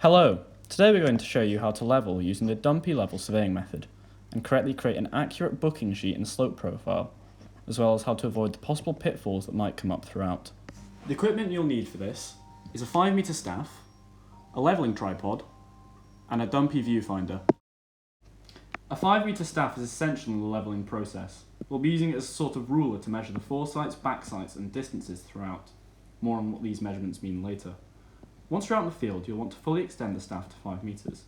Hello, today we're going to show you how to level using the Dumpy level surveying method and correctly create an accurate booking sheet and slope profile, as well as how to avoid the possible pitfalls that might come up throughout. The equipment you'll need for this is a 5-metre staff, a levelling tripod, and a Dumpy viewfinder. A 5-metre staff is essential in the levelling process. We'll be using it as a sort of ruler to measure the foresights, backsights and distances throughout. More on what these measurements mean later. Once you're out in the field, you'll want to fully extend the staff to 5 metres.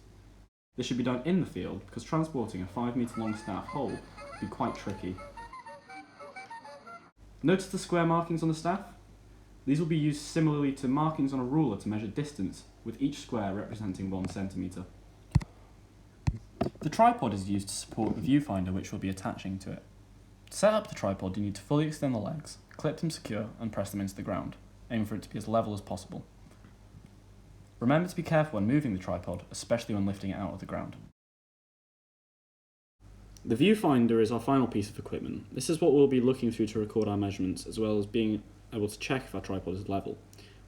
This should be done in the field because transporting a 5-metre long staff whole would be quite tricky. Notice the square markings on the staff? These will be used similarly to markings on a ruler to measure distance, with each square representing 1 centimetre. The tripod is used to support the viewfinder which we'll be attaching to it. To set up the tripod, you need to fully extend the legs, clip them secure and press them into the ground, aiming for it to be as level as possible. Remember to be careful when moving the tripod, especially when lifting it out of the ground. The viewfinder is our final piece of equipment. This is what we'll be looking through to record our measurements, as well as being able to check if our tripod is level.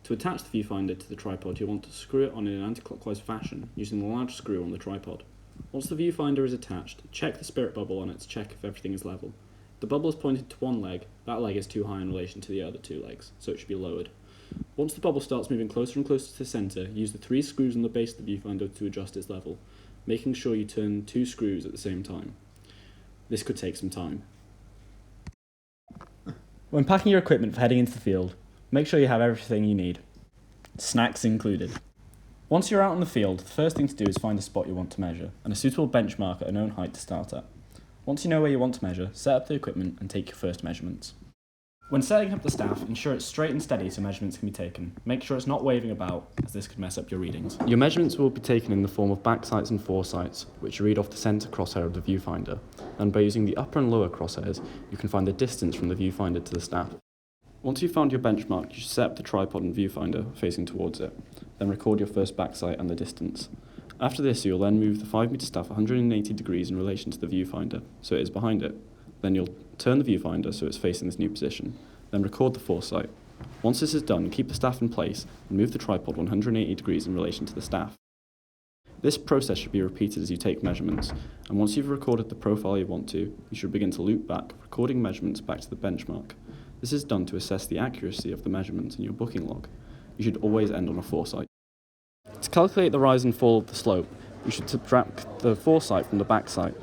To attach the viewfinder to the tripod, you'll want to screw it on in an anti-clockwise fashion, using the large screw on the tripod. Once the viewfinder is attached, check the spirit bubble on it to check if everything is level. If the bubble is pointed to one leg, that leg is too high in relation to the other 2 legs, so it should be lowered. Once the bubble starts moving closer and closer to the centre, use the 3 screws on the base of the viewfinder to adjust its level, making sure you turn 2 screws at the same time. This could take some time. When packing your equipment for heading into the field, make sure you have everything you need. Snacks included. Once you're out in the field, the first thing to do is find a spot you want to measure, and a suitable benchmark at a known height to start at. Once you know where you want to measure, set up the equipment and take your first measurements. When setting up the staff, ensure it's straight and steady so measurements can be taken. Make sure it's not waving about, as this could mess up your readings. Your measurements will be taken in the form of backsights and foresights, which you read off the centre crosshair of the viewfinder, and by using the upper and lower crosshairs, you can find the distance from the viewfinder to the staff. Once you've found your benchmark, you should set up the tripod and viewfinder facing towards it, then record your first backsight and the distance. After this, you'll then move the 5-metre staff 180 degrees in relation to the viewfinder, so it is behind it. Then you'll turn the viewfinder so it's facing this new position, then record the foresight. Once this is done, keep the staff in place and move the tripod 180 degrees in relation to the staff. This process should be repeated as you take measurements, and once you've recorded the profile you want to, you should begin to loop back, recording measurements back to the benchmark. This is done to assess the accuracy of the measurements in your booking log. You should always end on a foresight. To calculate the rise and fall of the slope, you should subtract the foresight from the backsight.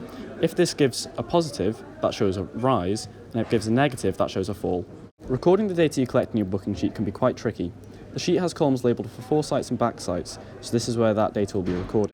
If this gives a positive, that shows a rise, and if it gives a negative, that shows a fall. Recording the data you collect in your booking sheet can be quite tricky. The sheet has columns labelled for foresights and backsights, so this is where that data will be recorded.